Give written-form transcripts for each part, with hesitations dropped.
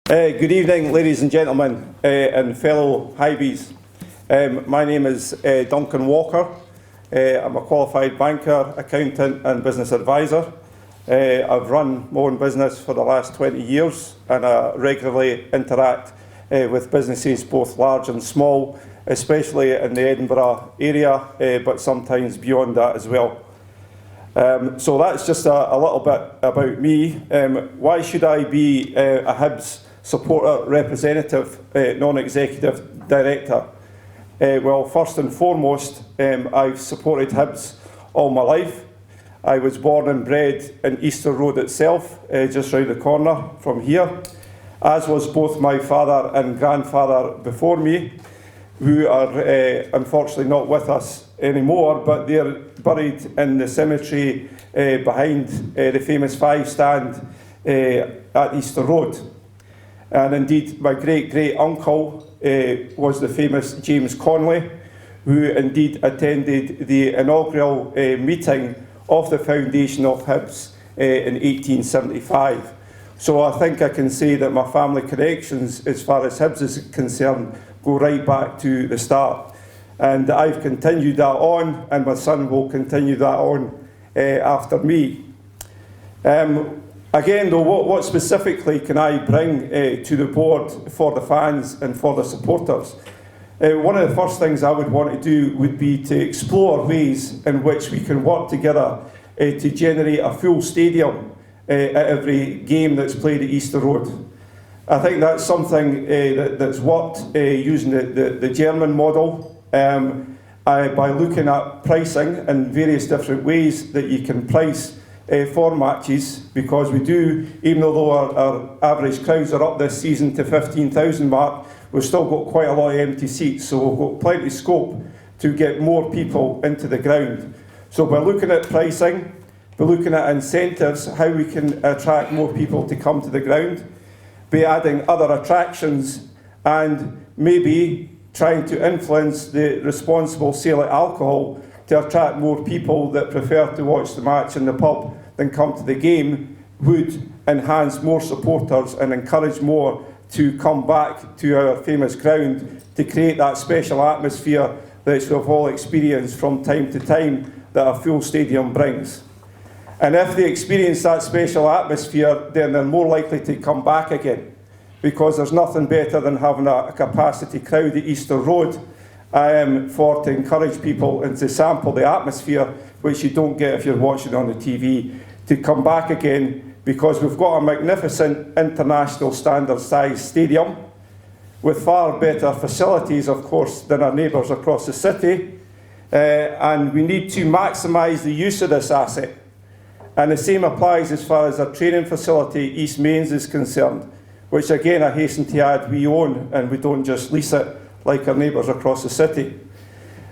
Good evening, ladies and gentlemen, and fellow Hibees. My name is Duncan Walker. I'm a qualified banker, accountant and business advisor. I've run my own business for the last 20 years and I regularly interact with businesses both large and small, especially in the Edinburgh area, but sometimes beyond that as well. So that's just a little bit about me. Why should I be a Hibs supporter representative, non-executive director? Well, first and foremost, I've supported Hibs all my life. I was born and bred in Easter Road itself, just round the corner from here, as was both my father and grandfather before me, who are unfortunately not with us anymore, but they're buried in the cemetery behind the famous Five Stand at Easter Road. And indeed, my great-great-uncle was the famous James Conley, who indeed attended the inaugural meeting of the foundation of Hibs in 1875. So I think I can say that my family connections, as far as Hibs is concerned, go right back to the start. And I've continued that on, and my son will continue that on after me. Again, though, what specifically can I bring to the board for the fans and for the supporters? One of the first things I would want to do would be to explore ways in which we can work together to generate a full stadium at every game that's played at Easter Road. I think that's something that's worked using the German model by looking at pricing and various different ways that you can price for matches, because we do, even though our average crowds are up this season to 15,000 mark, we've still got quite a lot of empty seats, so we've got plenty of scope to get more people into the ground. So by looking at pricing, by looking at incentives, how we can attract more people to come to the ground, by adding other attractions, and maybe trying to influence the responsible sale of alcohol to attract more people that prefer to watch the match in the pub than come to the game, would enhance more supporters and encourage more to come back to our famous ground to create that special atmosphere that we've all experienced from time to time that a full stadium brings. And if they experience that special atmosphere, then they're more likely to come back again, because there's nothing better than having a capacity crowd at Easter Road to encourage people and to sample the atmosphere, which you don't get if you're watching on the TV, to come back again, because we've got a magnificent international standard size stadium with far better facilities, of course, than our neighbours across the city, and we need to maximise the use of this asset. And the same applies as far as our training facility, East Mains, is concerned, which again, I hasten to add, we own, and we don't just lease it like our neighbours across the city.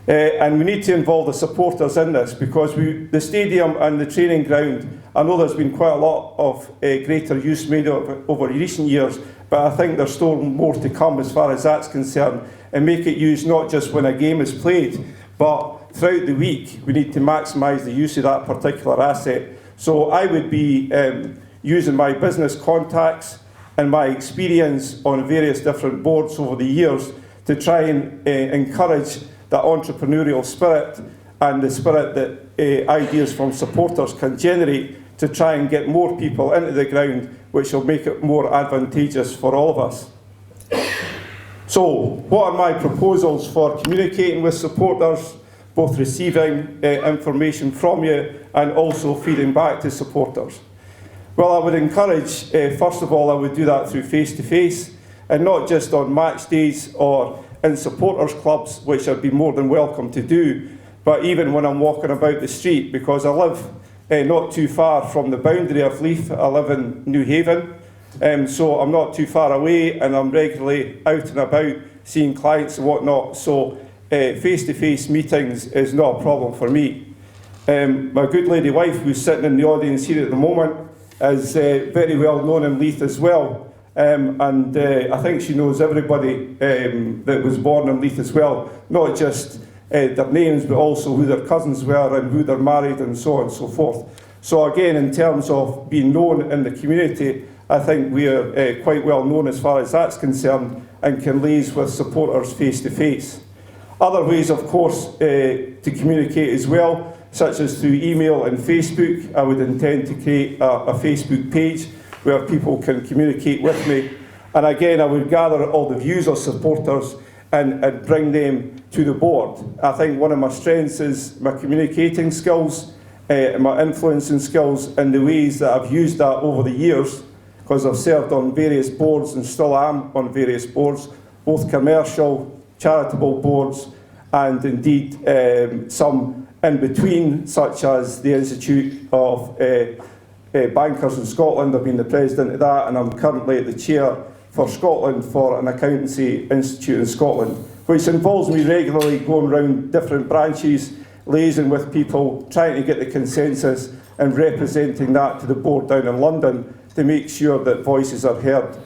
And we need to involve the supporters in this, because the stadium and the training ground, I know there's been quite a lot of greater use made over recent years, but I think there's still more to come as far as that's concerned, and make it used not just when a game is played, but throughout the week. We need to maximise the use of that particular asset. So I would be using my business contacts and my experience on various different boards over the years to try and encourage that entrepreneurial spirit and the spirit that ideas from supporters can generate to try and get more people into the ground, which will make it more advantageous for all of us. So, what are my proposals for communicating with supporters, both receiving information from you and also feeding back to supporters? Well, I would encourage, first of all, I would do that through face-to-face, and not just on match days or in supporters clubs, which I'd be more than welcome to do, but even when I'm walking about the street, because I live not too far from the boundary of Leith. I live in New Haven, so I'm not too far away, and I'm regularly out and about seeing clients and whatnot, so face-to-face meetings is not a problem for me. My good lady wife, who's sitting in the audience here at the moment, is very well known in Leith as well, and I think she knows everybody that was born in Leith as well, not just their names, but also who their cousins were and who they're married and so on and so forth. So again, in terms of being known in the community, I think we are quite well known as far as that's concerned and can liaise with supporters face to face. Other ways, of course, to communicate as well, such as through email and Facebook. I would intend to create a Facebook page where people can communicate with me. And again, I would gather all the views of supporters and bring them to the board. I think one of my strengths is my communicating skills, my influencing skills, and the ways that I've used that over the years, because I've served on various boards and still am on various boards, both commercial, charitable boards, and indeed some in between, such as the Institute of Bankers in Scotland. I've been the president of that, and I'm currently the chair for Scotland for an accountancy institute in Scotland, which involves me regularly going around different branches, liaising with people, trying to get the consensus and representing that to the board down in London to make sure that voices are heard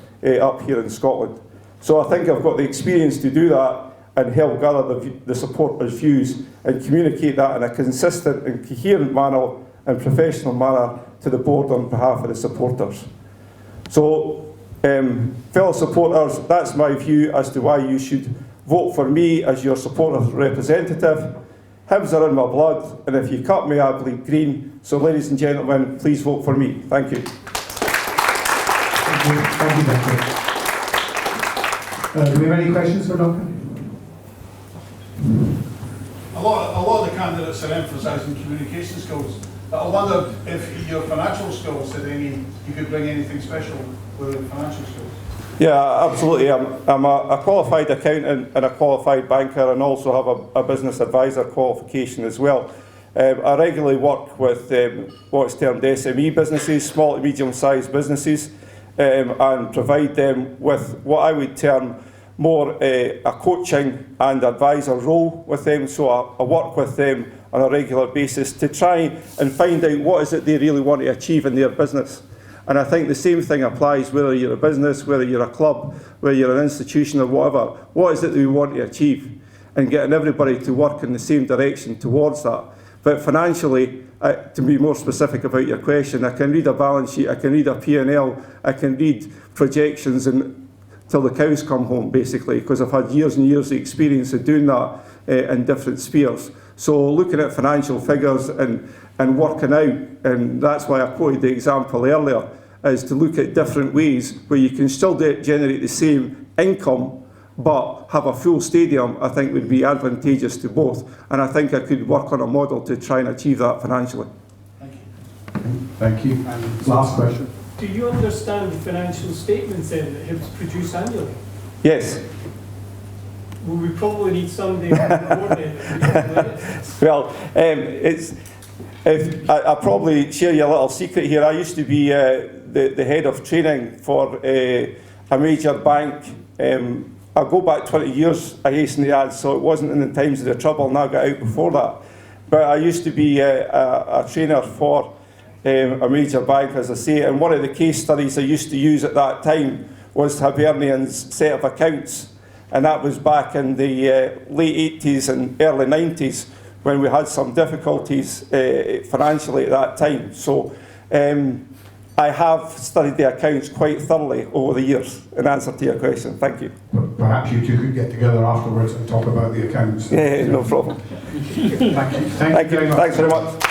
up here in Scotland. So I think I've got the experience to do that and help gather the supporters' views and communicate that in a consistent and coherent manner and professional manner to the board on behalf of the supporters. So, fellow supporters, that's my view as to why you should vote for me as your supporters' representative. Hibs are in my blood, and if you cut me, I bleed green. So, ladies and gentlemen, please vote for me. Thank you. Thank you, Duncan. Do we have any questions for Duncan? A lot of the candidates are emphasising communication skills. I wonder if your financial skills, you could bring anything special with financial skills. Yeah, absolutely. I'm a qualified accountant and a qualified banker, and also have a business advisor qualification as well. I regularly work with what's termed SME businesses, small to medium-sized businesses, and provide them with what I would term more a coaching and advisor role with them. So I work with them on a regular basis to try and find out what is it they really want to achieve in their business. And I think the same thing applies whether you're a business, whether you're a club, whether you're an institution or whatever. What is it that we want to achieve? And getting everybody to work in the same direction towards that. But financially, to be more specific about your question, I can read a balance sheet, I can read a P&L, I can read projections until the cows come home, basically, because I've had years and years of experience of doing that in different spheres. So looking at financial figures and working out, and that's why I quoted the example earlier, is to look at different ways where you can still generate the same income but have a full stadium, I think would be advantageous to both. And I think I could work on a model to try and achieve that financially. Thank you. Thank you. And last question. Do you understand the financial statements then that Hibs produce annually? Yes. Well, we probably need somebody on the board then. Well, I probably share you a little secret here. I used to be the head of training for a major bank. I'll go back 20 years, I hasten to add, so it wasn't in the times of the trouble, and I got out before that. But I used to be a trainer for a major bank, as I say, and one of the case studies I used to use at that time was Hibernian's set of accounts, and that was back in the late 80s and early 90s when we had some difficulties financially at that time. So I have studied the accounts quite thoroughly over the years, in answer to your question. Thank you. Perhaps you two could get together afterwards and talk about the accounts. Yeah, no problem. Thank you. Thank you very much. Thanks very much.